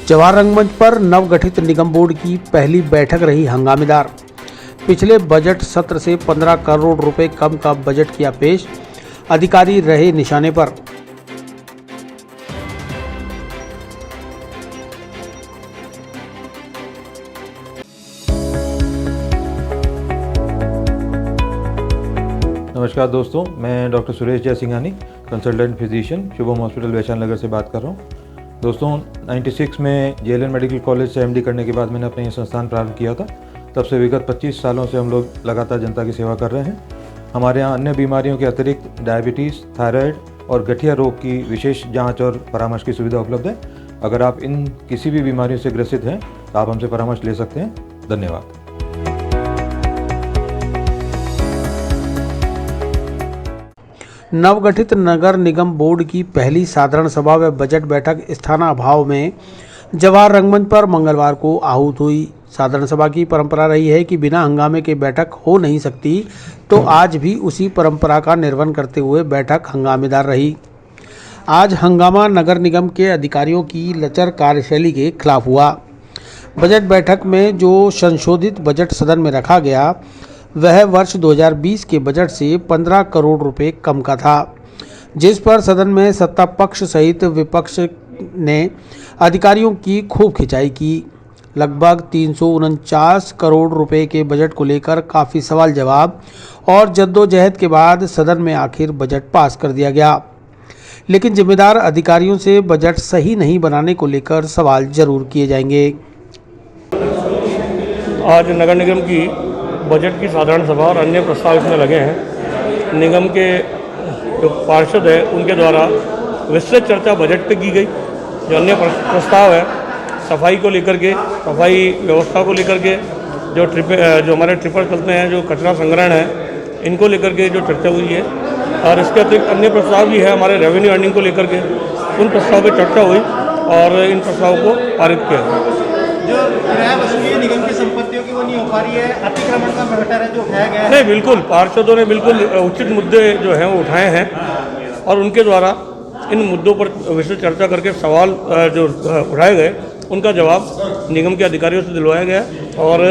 जवाहर रंगमंच पर नवगठित निगम बोर्ड की पहली बैठक रही हंगामेदार। पिछले बजट सत्र से 15 करोड़ रुपए कम का बजट किया पेश, अधिकारी रहे निशाने पर। नमस्कार दोस्तों, मैं doctor Suresh Jaisinghani, consultant physician, Shubham hospital Vaishali Nagar से बात कर रहा हूँ। दोस्तों 96 में JLN मेडिकल कॉलेज से MD करने के बाद मैंने अपना ये संस्थान प्रारंभ किया था। तब से विगत 25 सालों से हम लोग लगातार जनता की सेवा कर रहे हैं। हमारे यहाँ अन्य बीमारियों के अतिरिक्त डायबिटीज़, थायराइड और गठिया रोग की विशेष जांच और परामर्श की सुविधा उपलब्ध है। अगर आप इन किसी भी बीमारियों से ग्रसित हैं तो आप हमसे परामर्श ले सकते हैं। धन्यवाद। नवगठित नगर निगम बोर्ड की पहली साधारण सभा व बजट बैठक स्थानाभाव में जवाहर रंगमंच पर मंगलवार को आहूत हुई। साधारण सभा की परंपरा रही है कि बिना हंगामे के बैठक हो नहीं सकती, तो आज भी उसी परंपरा का निर्वहन करते हुए बैठक हंगामेदार रही। आज हंगामा नगर निगम के अधिकारियों की लचर कार्यशैली के खिलाफ हुआ। बजट बैठक में जो संशोधित बजट सदन में रखा गया वह वर्ष 2020 के बजट से 15 करोड़ रुपए कम का था, जिस पर सदन में सत्ता पक्ष सहित विपक्ष ने अधिकारियों की खूब खिंचाई की। लगभग 349 करोड़ रुपए के बजट को लेकर काफ़ी सवाल जवाब और जद्दोजहद के बाद सदन में आखिर बजट पास कर दिया गया, लेकिन जिम्मेदार अधिकारियों से बजट सही नहीं बनाने को लेकर सवाल जरूर किए जाएंगे। आज नगर निगम की बजट की साधारण सभा और अन्य प्रस्ताव इसमें लगे हैं। निगम के जो पार्षद है उनके द्वारा विस्तृत चर्चा बजट पे की गई। जो अन्य प्रस्ताव है सफाई को लेकर के, सफाई व्यवस्था को लेकर के, जो हमारे ट्रिपर चलते हैं, जो कचरा संग्रहण है, इनको लेकर के जो चर्चा हुई है। और इसके अतिरिक्त अन्य प्रस्ताव भी है हमारे रेवेन्यू अर्निंग को लेकर के, उन प्रस्ताव पर चर्चा हुई और इन प्रस्तावों को पारित किया। जो किराया वसूली है निगम की संपत्तियों की वो नहीं हो पा रही है, अतिक्रमण का मैटर है जो उठाया गया है। नहीं, बिल्कुल पार्षदों ने बिल्कुल उचित मुद्दे जो हैं वो उठाए हैं और उनके द्वारा इन मुद्दों पर विस्तृत चर्चा करके सवाल जो उठाए गए उनका जवाब निगम के अधिकारियों से दिलवाया गया और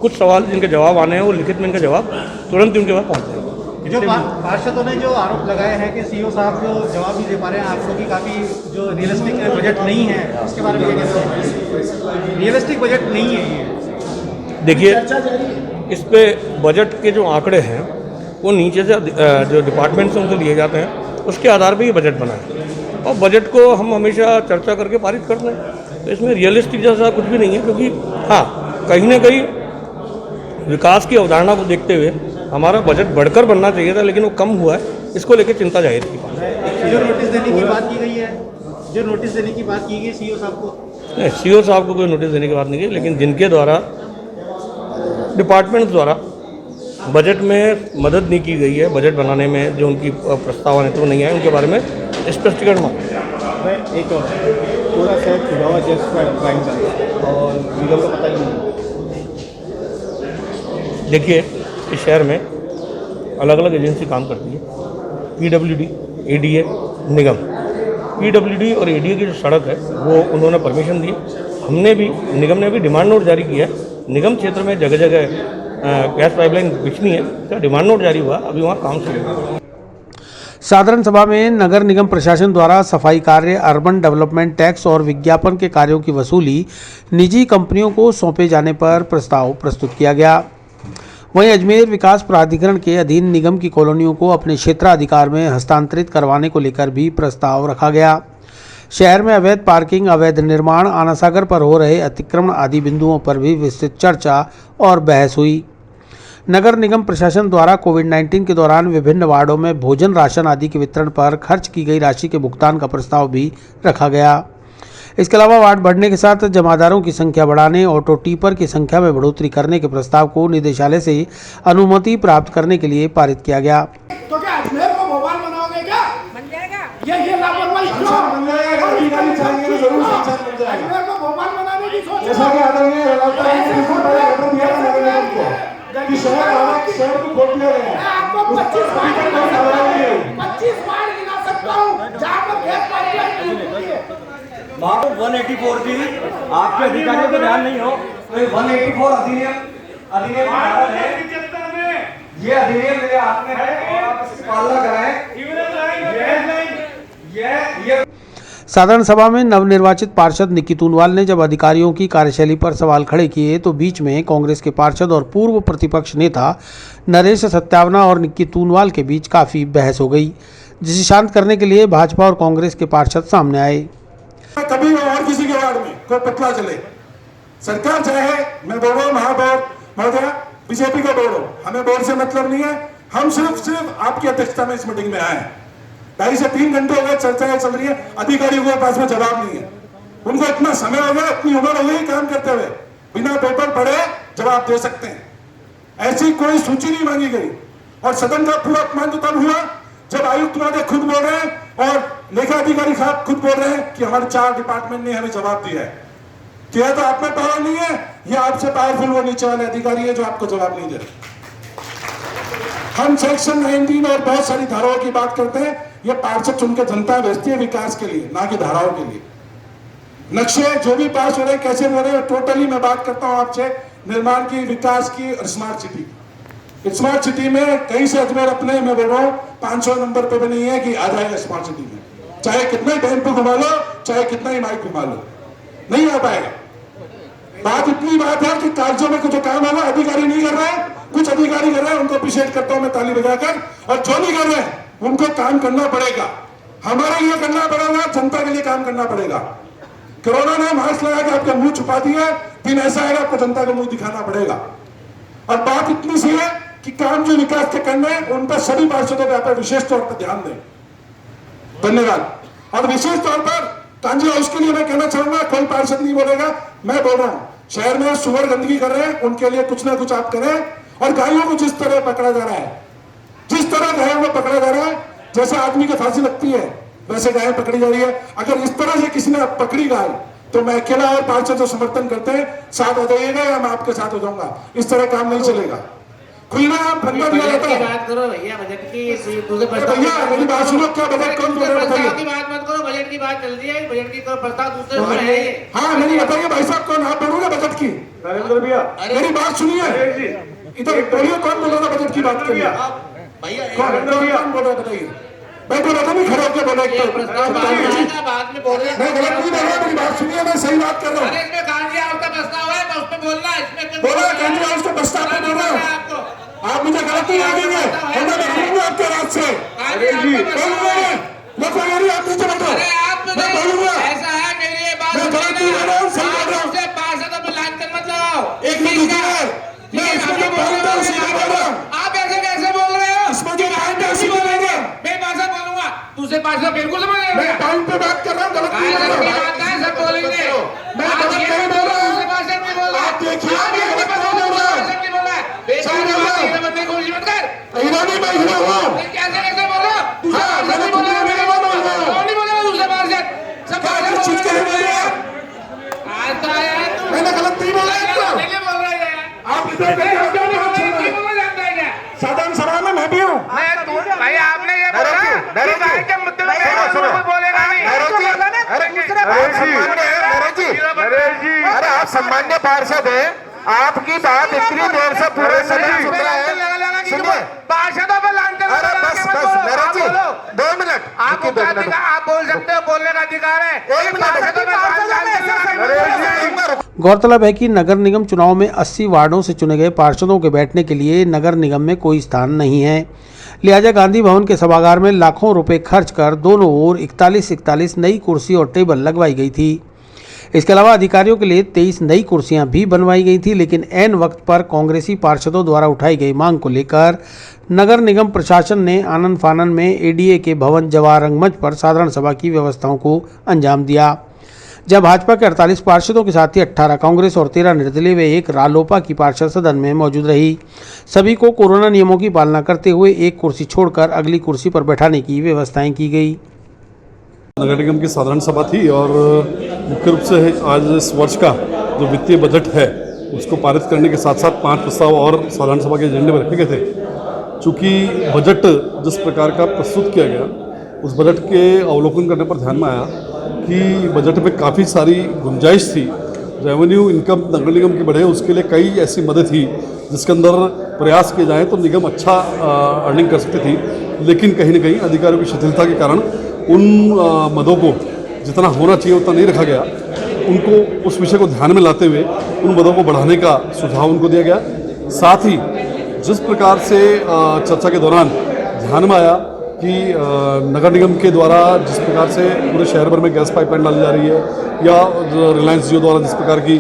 कुछ सवाल जिनके जवाब आने हैं वो लिखित में इनका जवाब तुरंत ही उनके पास पहुँच जाएगा। जो पार्षदों ने जो आरोप लगाए हैं कि CEO साहब जो जवाब नहीं दे पा रहे हैं आपको कि काफ़ी जो रियलिस्टिक बजट नहीं है, उसके बारे में क्या कहते हैं? रियलिस्टिक बजट नहीं है ये। देखिए, इस पे बजट के जो आंकड़े हैं वो नीचे से जो डिपार्टमेंट से उनसे लिए जाते हैं, उसके आधार पर ये बजट बना है और बजट को हम हमेशा चर्चा करके पारित करते हैं। तो इसमें रियलिस्टिक जैसा कुछ भी नहीं है, क्योंकि हाँ, कहीं ना कहीं विकास की अवधारणा को देखते हुए हमारा बजट बढ़कर बनना चाहिए था, लेकिन वो कम हुआ है, इसको लेकर चिंता जाहिर की। जो नोटिस देने की बात की गई है, जो नोटिस देने की बात की गई CEO साहब को, नहीं, CEO साहब को कोई नोटिस देने की बात नहीं की, लेकिन जिनके द्वारा डिपार्टमेंट द्वारा बजट में मदद नहीं की गई है, बजट बनाने में जो उनकी प्रस्ताव तो नहीं है, उनके बारे में स्पष्टीकरण मांग। एक और पूरा शहर खुदावा जस्ट क्राइम और निगम का पता ही नहीं। देखिए, इस शहर में अलग अलग एजेंसी काम करती है, PWD, ADA, निगम। PWD और ADA की जो सड़क है वो उन्होंने परमिशन दी। हमने भी, निगम ने भी डिमांड नोट जारी किया है। निगम क्षेत्र में जगह जगह गैस पाइपलाइन बिछनी है, तो डिमांड नोट जारी हुआ, अभी वहाँ काम शुरू हुआ। साधारण सभा में नगर निगम प्रशासन द्वारा सफाई कार्य, अर्बन डेवलपमेंट टैक्स और विज्ञापन के कार्यों की वसूली निजी कंपनियों को सौंपे जाने पर प्रस्ताव प्रस्तुत किया गया। वहीं अजमेर विकास प्राधिकरण के अधीन निगम की कॉलोनियों को अपने क्षेत्राधिकार में हस्तांतरित करवाने को लेकर भी प्रस्ताव रखा गया। शहर में अवैध पार्किंग, अवैध निर्माण, आनासागर पर हो रहे अतिक्रमण आदि बिंदुओं पर भी विस्तृत चर्चा और बहस हुई। नगर निगम प्रशासन द्वारा कोविड-19 के दौरान विभिन्न वार्डों में भोजन, राशन आदि के वितरण पर खर्च की गई राशि के भुगतान का प्रस्ताव भी रखा गया। इसके अलावा वार्ड बढ़ने के साथ जमादारों की संख्या बढ़ाने, ऑटो टीपर की संख्या में बढ़ोतरी करने के प्रस्ताव को निदेशालय से अनुमति प्राप्त करने के लिए पारित किया गया। तो क्या अजमेर को भगवान बनाओगे क्या? बन जाएगा। ये लापरवाही क्यों? बन जाएगा। अधिकारी चाहिए तो जरूर शिक्षा बन जाएगा। अजमेर को भगवान बनाने की सोच। जैसा कि आदरणीय रलावता ने ऑर्डर दिया था नगर निगम को कि शहर को खोल दिया गया। मैं आपको 25 बार गिना सकता हूं जहां पर गैस पाइपलाइन नहीं है। वहाँ पर 184 थी, आपके अधिकारियों को ध्यान नहीं हो तो ये 184 अधिनियम है, ये अधिनियम मेरे हाथ में है और आप इसकी पालना कराएं। ये साधारण सभा में नवनिर्वाचित पार्षद निक्की तूनवाल ने जब अधिकारियों की कार्यशैली पर सवाल खड़े किए तो बीच में कांग्रेस के पार्षद और पूर्व प्रतिपक्ष नेता नरेश सत्यावना और निक्की तूनवाल के बीच काफी बहस हो गई, जिसे शांत करने के लिए भाजपा और कांग्रेस के पार्षद सामने आए। कभी और किसी के वार्ड में कोई पतला चले, सरकार चाहे, मैं बोल रहा हूँ महापौर महोदय बीजेपी का बोर्ड हो, हमें बोर्ड से मतलब नहीं है, हम सिर्फ आपकी अध्यक्षता में इस मीटिंग में आए हैं। 2.5 से 3 घंटे हो गए, चर्चाएं चल रही है, अधिकारियों के पास में जवाब नहीं है। उनको इतना समय हो गया, इतनी उम्र हो गई काम करते हुए, बिना पेपर पढ़े जवाब दे सकते हैं। ऐसी कोई सूची नहीं मांगी गई और सदन का पूरा अपमान तो तब हुआ जब आयुक्त महोदय खुद बोल रहे हैं और लेखा अधिकारी साहब खुद बोल रहे हैं कि हमारे 4 डिपार्टमेंट ने हमें जवाब दिया है। क्या तो आप में पावर नहीं है, या आपसे पावरफुल वो नीचे वाले अधिकारी है जो आपको जवाब नहीं दे रहे। हम सेक्शन 19 और बहुत सारी धाराओं की बात करते हैं, ये पार्षद चुनकर जनता भेजती है विकास के लिए, ना कि धाराओं के लिए। नक्शे जो भी पास हो रहे हैं, कैसे हो रहे हैं, टोटली मैं बात करता हूं आपसे निर्माण की, विकास की और स्मार्ट सिटी। स्मार्ट सिटी में कहीं से अजमेर अपने मैं बोल रहा हूँ 500 नंबर पे भी नहीं है कि आ जाएगा स्मार्ट सिटी में, चाहे कितना ही टेम्पो घुमा लो, चाहे कितना ही माइक घुमा लो, नहीं आ पाएगा। बात इतनी बात है कि कागजों में कुछ काम होगा, अधिकारी नहीं कर रहे हैं, कुछ अधिकारी कर रहे हैं, उनको अप्रिशिएट करता हूं मैं ताली बजाकर, और जो नहीं कर रहे हैं उनको काम करना पड़ेगा, हमारे लिए करना पड़ेगा, जनता के लिए काम करना पड़ेगा। कोरोना ने मास्क लगा के आपका मुंह छुपा दिया, दिन ऐसा आएगा आपको जनता का मुंह दिखाना पड़ेगा। और बात इतनी सी है कि काम जो विकास के करने हैं उन पर सभी पार्षदों पर विशेष तौर पर ध्यान दें। धन्यवाद। और विशेष तौर पर कांजी हाउस के लिए मैं कहना चाहूंगा, कोई पार्षद नहीं बोलेगा, मैं बोल रहा हूं, शहर में सुअर गंदगी कर रहे हैं, उनके लिए कुछ ना कुछ आप करें। और गायों को जिस तरह पकड़ा जा रहा है, जिस तरह गायों को पकड़ा जा रहा है, जैसे आदमी की फांसी लगती है वैसे गायें पकड़ी जा रही है। अगर इस तरह से किसी ने पकड़ी गाय तो मैं अकेला और पार्षद जो समर्थन करते हैं साथ हो जाइएगा या मैं आपके साथ हो जाऊंगा। इस तरह काम नहीं चलेगा। खुलना फंदा दिया जाता है। बात करो भैया, बजट की भैया मेरी बात सुनो, क्या बजट कौन बोल रहा है बताइए। की बात मत करो, बजट की बात चल रही है, बजट की प्रस्ताव दूसरे है। हाँ मेरी बताइए भाई साहब, कौन आप बोलोगे बजट की? नरेंद्र भैया मेरी बात सुनिए, इधर बोलिए, कौन बोल रहा बजट की बात करिए? कौन बोल रहा बताइए? बैठो बैठो, नहीं खड़े होकर बोले। बाद में बोल रहे हैं, मैं गलत नहीं बोल रहा, मेरी बात सुनिए, मैं सही बात कर रहा हूँ। इसमें कांजी हाउस का प्रस्ताव है, मैं उस पर बोलना है, इसमें बोला कांजी हाउस का प्रस्ताव पे बोल रहा हूँ। आप मुझे गलत नहीं लगेंगे, मैं बोलूंगा आपके राज से, मैं बोलूंगा आप नीचे बैठो, मैं बोलूंगा। ऐसा है, मेरी ये बात मैं गलत नहीं बोल रहा हूँ, सही बोल रहा हूँ। पार्षदों पर लांछन मत लगाओ। एक मिनट मैं इसमें जो पॉइंट है उसी में बोल रहा हूँ। आप ऐसे कैसे बोल रहे हो? इसमें जो पॉइंट है उसी में बोल रहा हूँ। मैं पार्षद बोलूंगा, दूसरे पार्षद बिल्कुल समझ रहे मैं पॉइंट पे बात कर रहा हूँ, गलत नहीं बोल रहा हूँ। सब बोलेंगे, मैं गलत नहीं बोल रहा हूँ। पार्षद भी बोल रहा है। आप देखिए, मैं गलत नहीं बोल रहा हूँ। पार्षद भी बोल रहा है। सही बोल रहा हूँ। बनने की कोशिश मत कर। ईरानी मैं हीरा हूँ। कैसे बोल रहा हूँ? दूसरे हाँ, पार्षद मैंने भी बोल रहा है, तुम्हें नहीं बोल रहा हूँ। कौन नहीं बोलेगा दूसरे पार्षद? सब क्या पार्षद किस चीज के लिए बोल रहे हैं? आज तो आया है तू। मैंने गलत नहीं बोला इसको। नहीं बोल रहा है यार। आप इधर बैठे हो, क्यों नहीं बात सुन रहे? बोलना जानता है क्या? साधारण सभा में मैं भी हूँ। भाई आपने ये बोला कि गाय के मुद्दे में कोई बोलेगा नहीं। अरे आप सम्मान्य पार्षद हैं, आपकी बात इतनी देर से पूरे सदन सुन रहा है। सुनिए, पार्षदों पर लांछन अरे बस बस नरेश जी 2 मिनट आप बोल सकते हो, बोलने का अधिकार है। एक मिनट। गौरतलब है कि नगर निगम चुनाव में 80 वार्डों से चुने गए पार्षदों के बैठने के लिए नगर निगम में कोई स्थान नहीं है। लिहाजा गांधी भवन के सभागार में लाखों रुपए खर्च कर दोनों ओर 41 नई कुर्सी और टेबल लगवाई गई थी। इसके अलावा अधिकारियों के लिए 23 नई कुर्सियां भी बनवाई गई थी, लेकिन ऐन वक्त पर कांग्रेसी पार्षदों द्वारा उठाई गई मांग को लेकर नगर निगम प्रशासन ने आनन फानन में एडीए के भवन जवाहर रंगमंच पर साधारण सभा की व्यवस्थाओं को अंजाम दिया। जब भाजपा के 48 पार्षदों के साथ ही 18 कांग्रेस और 13 निर्दलीय व 1 रालोपा की पार्षद सदन में मौजूद रही। सभी को कोरोना नियमों की पालना करते हुए एक कुर्सी छोड़कर अगली कुर्सी पर बैठाने की व्यवस्थाएं की गई। नगर निगम की साधारण सभा थी और मुख्य रूप से आज इस वर्ष का जो वित्तीय बजट है उसको पारित करने के साथ साथ 5 प्रस्ताव और साधारण सभा के एजेंडे में रखे गए थे। चूँकि बजट जिस प्रकार का प्रस्तुत किया गया उस बजट के अवलोकन करने पर ध्यान में आया कि बजट में काफ़ी सारी गुंजाइश थी, रेवेन्यू इनकम नगर निगम की बढ़े, उसके लिए कई ऐसी मदद थी जिसके अंदर प्रयास किए जाएँ तो निगम अच्छा अर्निंग कर सकती थी। लेकिन कहीं ना कहीं अधिकारियों की शिथिलता के कारण उन मदों को जितना होना चाहिए उतना नहीं रखा गया। उनको उस विषय को ध्यान में लाते हुए उन मदों को बढ़ाने का सुझाव उनको दिया गया। साथ ही जिस प्रकार से चर्चा के दौरान ध्यान में आया कि नगर निगम के द्वारा जिस प्रकार से पूरे शहर भर में गैस पाइपलाइन डाली जा रही है या रिलायंस जियो द्वारा जिस प्रकार की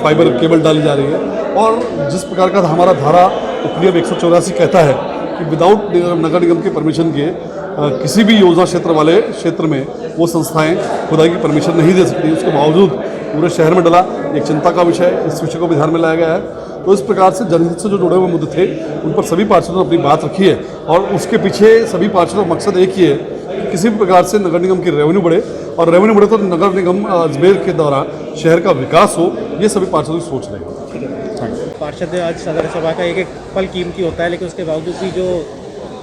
फाइबर केबल डाली जा रही है और जिस प्रकार का हमारा धारा उपनियम 184 कहता है कि विदाउट नगर निगम के परमिशन के किसी भी योजना क्षेत्र वाले क्षेत्र में वो संस्थाएं खुदाई की परमिशन नहीं दे सकती। उसके बावजूद पूरे शहर में डला एक चिंता का विषय, इस विषय को भी ध्यान में लाया गया है। तो इस प्रकार से जनहित से जो जुड़े हुए मुद्दे थे उन पर सभी पार्षदों ने अपनी बात रखी है और उसके पीछे सभी पार्षदों का मकसद एक ही है कि किसी भी प्रकार से नगर निगम की रेवेन्यू बढ़े और रेवेन्यू बढ़े तो नगर निगम अजमेर के द्वारा शहर का विकास हो, ये सभी पार्षदों की सोच रहेगी। पार्षद आज साधारण सभा का एक पल कीमती होता है, लेकिन उसके बावजूद भी जो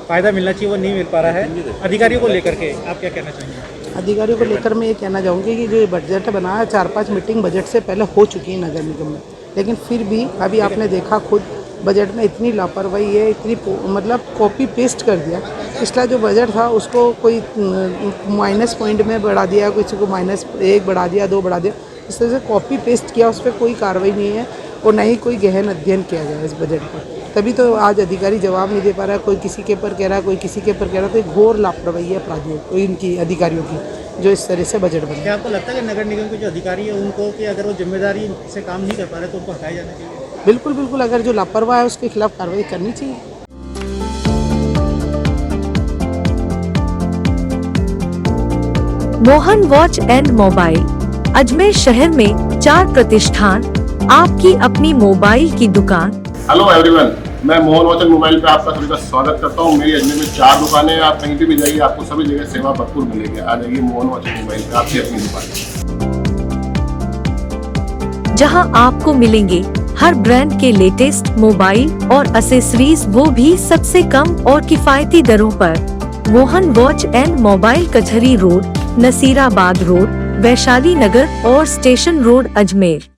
फ़ायदा मिलना चाहिए वो नहीं मिल पा रहा है। अधिकारियों को लेकर के आप क्या कहना चाहेंगे? अधिकारियों को लेकर मैं ये कहना चाहूँगी कि जो ये बजट बना है 4-5 मीटिंग बजट से पहले हो चुकी है नगर निगम में, लेकिन फिर भी अभी आपने देखा खुद बजट में इतनी लापरवाही है, इतनी मतलब कॉपी पेस्ट कर दिया। पिछला जो बजट था उसको कोई माइनस पॉइंट में बढ़ा दिया, किसी को -1 बढ़ा दिया, 2 बढ़ा दिया, इस तरह से कॉपी पेस्ट किया, उस पर कोई कार्रवाई नहीं है और न ही कोई गहन अध्ययन किया गया इस बजट पर। तभी तो आज अधिकारी जवाब नहीं दे पा रहा है, कोई किसी के ऊपर कह रहा है, कोई किसी के ऊपर कह रहा है। तो एक घोर लापरवाही है अपराधियों को, इनकी अधिकारियों की, जो इस तरह से बजट बना। क्या आपको लगता है कि नगर निगम के जो अधिकारी है उनको कि अगर वो जिम्मेदारी से काम नहीं कर पा रहे तो उनको हटाया जाना चाहिए? बिल्कुल बिल्कुल, अगर जो लापरवाह है उसके खिलाफ कार्रवाई करनी चाहिए। Mohan watch and mobile Ajmer शहर में 4 प्रतिष्ठान, आपकी अपनी मोबाइल की दुकान। हेलो एवरीवन, मैं मोहन वॉच एंड मोबाइल पे आपका सभी का स्वागत करता हूँ। मेरी अजमेर में 4 दुकानें हैं, आप कहीं भी जाइए आपको सभी जगह सेवा भरपूर मिलेगी। आ जाइए मोहन वॉच एंड मोबाइल पे, आपकी अपनी दुकान, जहां आपको मिलेंगे हर ब्रांड के लेटेस्ट मोबाइल और एक्सेसरीज, वो भी सबसे कम और किफायती दरों पर। मोहन वॉच एंड मोबाइल कचहरी रोड, नसीराबाद रोड, वैशाली नगर और स्टेशन रोड, अजमेर।